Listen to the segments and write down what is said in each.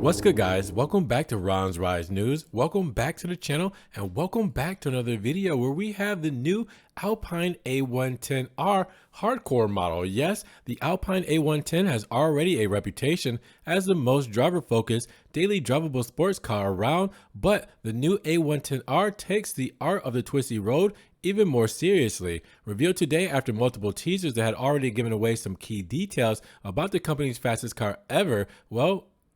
What's good, guys? Welcome back to Ron's Rise News. Welcome back to the channel and welcome back to another video where we have the new Alpine A110 R hardcore model. Yes, the Alpine A110 has already a reputation as the most driver-focused, daily drivable sports car around, but the new A110 R takes the art of the twisty road even more seriously. Revealed today after multiple teasers that had already given away some key details about the company's fastest car ever,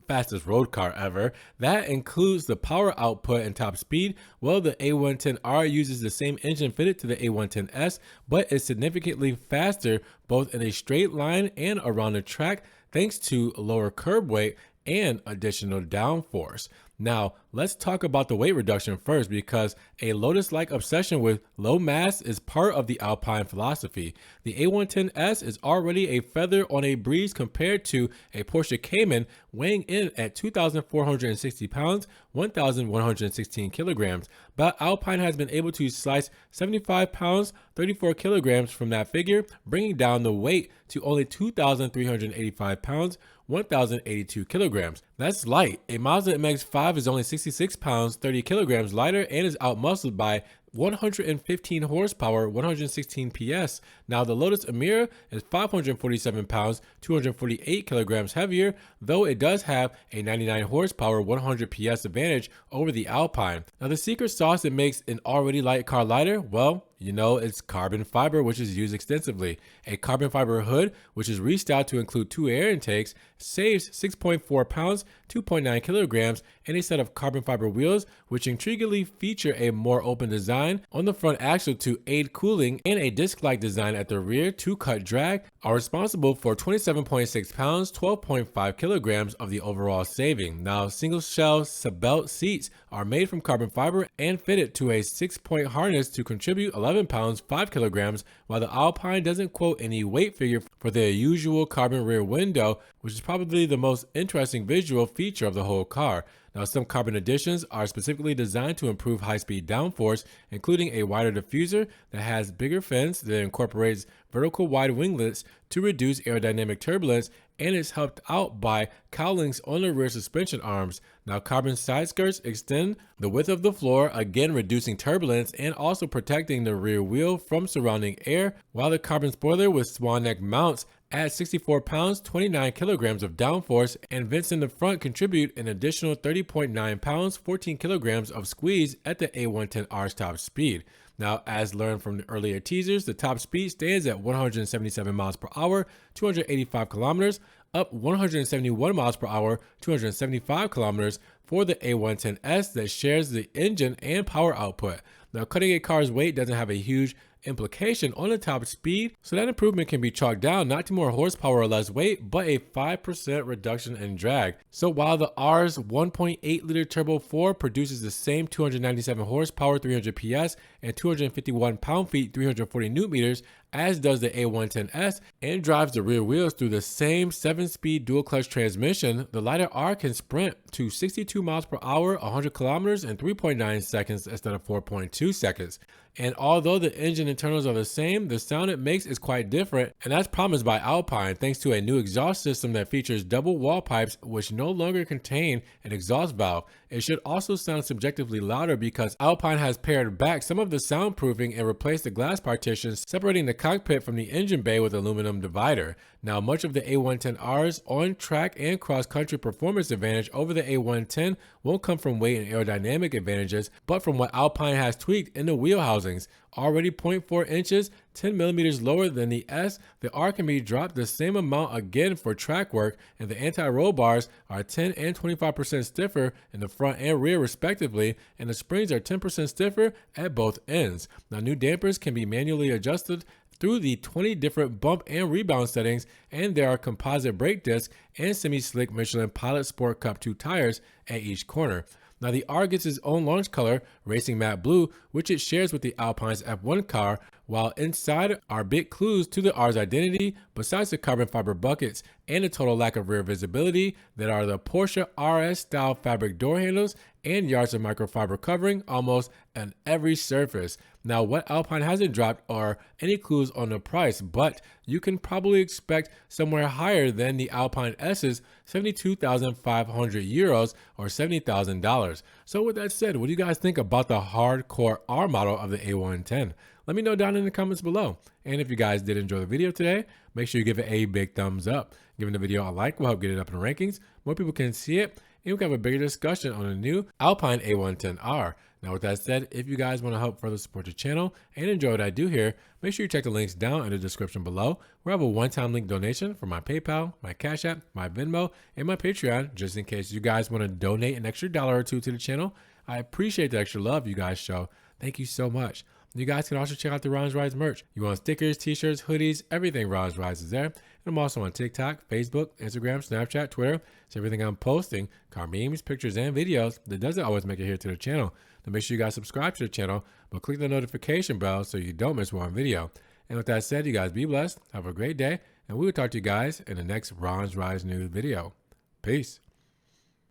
fastest road car ever. That includes the power output and top speed. Well, the A110R uses the same engine fitted to the A110S, but is significantly faster both in a straight line and around the track thanks to lower curb weight and additional downforce. Now, let's talk about the weight reduction first, because a Lotus-like obsession with low mass is part of the Alpine philosophy. The A110S is already a feather on a breeze compared to a Porsche Cayman, weighing in at 2,460 pounds, 1,116 kilograms. But Alpine has been able to slice 75 pounds, 34 kilograms from that figure, bringing down the weight to only 2,385 pounds, 1,082 kilograms. That's light. A Mazda MX-5 is only 66 pounds, 30 kilograms lighter and is outmuscled by 115 horsepower, 116 PS. Now the Lotus Emira is 547 pounds, 248 kilograms heavier, though it does have a 99 horsepower, 100 PS advantage over the Alpine. Now the secret sauce that makes an already light car lighter, well, you know, it's carbon fiber, which is used extensively. A carbon fiber hood, which is restyled to include 2 air intakes, saves 6.4 pounds, 2.9 kilograms, and a set of carbon fiber wheels, which intriguingly feature a more open design on the front axle to aid cooling, and a disc-like design at the rear to cut drag, are responsible for 27.6 pounds, 12.5 kilograms of the overall saving. Now, single shell belt seats are made from carbon fiber and fitted to a 6-point harness to contribute 11 pounds, 5 kilograms, while the Alpine doesn't quote any weight figure for their usual carbon rear window, which is probably the most interesting visual feature of the whole car. Now, some carbon additions are specifically designed to improve high-speed downforce, including a wider diffuser that has bigger fins that incorporates vertical wide winglets to reduce aerodynamic turbulence, and is helped out by cowlings on the rear suspension arms. Now, carbon side skirts extend the width of the floor, again reducing turbulence and also protecting the rear wheel from surrounding air, while the carbon spoiler with swan neck mounts add 64 pounds, 29 kilograms of downforce, and vents in the front contribute an additional 30.9 pounds, 14 kilograms of squeeze at the A110R's top speed. Now, as learned from the earlier teasers, the top speed stands at 177 miles per hour, 285 kilometers, up 171 miles per hour, 275 kilometers for the A110S that shares the engine and power output. Now, cutting a car's weight doesn't have a huge implication on the top speed, so that improvement can be chalked down not to more horsepower or less weight, but a 5% reduction in drag. So while the R's 1.8 liter turbo 4 produces the same 297 horsepower, 300 PS, and 251 pound-feet, 340 newton meters, as does the A110S, and drives the rear wheels through the same 7-speed dual-clutch transmission, the lighter R can sprint to 62 miles per hour, 100 kilometers in 3.9 seconds instead of 4.2 seconds. And although the engine internals are the same, the sound it makes is quite different, and that's promised by Alpine thanks to a new exhaust system that features double wall pipes which no longer contain an exhaust valve. It should also sound subjectively louder because Alpine has pared back some of the soundproofing and replaced the glass partitions separating the cockpit from the engine bay with aluminum divider. Now, much of the A110R's on-track and cross-country performance advantage over the A110 won't come from weight and aerodynamic advantages, but from what Alpine has tweaked in the wheel housings. Already 0.4 inches, 10 millimeters lower than the S, the R can be dropped the same amount again for track work, and the anti-roll bars are 10 and 25% stiffer in the front and rear respectively, and the springs are 10% stiffer at both ends. Now, new dampers can be manually adjusted through the 20 different bump and rebound settings, and there are composite brake discs and semi-slick Michelin Pilot Sport Cup 2 tires at each corner. Now, the R gets its own launch color, Racing Matte Blue, which it shares with the Alpine's F1 car, while inside are big clues to the R's identity besides the carbon fiber buckets and the total lack of rear visibility that are the Porsche RS style fabric door handles and yards of microfiber covering almost on every surface. Now, what Alpine hasn't dropped are any clues on the price, but you can probably expect somewhere higher than the Alpine S's 72,500 euros or $70,000. So with that said, what do you guys think about the hardcore R model of the A110? Let me know down in the comments below. And if you guys did enjoy the video today, make sure you give it a big thumbs up. Giving the video a like will help get it up in the rankings. More people can see it, and we can have a bigger discussion on the new Alpine A110 R. Now, with that said, if you guys want to help further support the channel and enjoy what I do here, make sure you check the links down in the description below, where I have a one-time link donation for my PayPal, my Cash App, my Venmo, and my Patreon, just in case you guys want to donate an extra $1 or $2 to the channel. I appreciate the extra love you guys show. Thank you so much. You guys can also check out the Ron's Rides merch. You want stickers, t-shirts, hoodies, everything Ron's Rides is there. And I'm also on TikTok, Facebook, Instagram, Snapchat, Twitter. So everything I'm posting, car memes, pictures, and videos, that doesn't always make it here to the channel. So make sure you guys subscribe to the channel, but click the notification bell so you don't miss one video. And with that said, you guys be blessed, have a great day, and we will talk to you guys in the next Ron's Rides news video. Peace.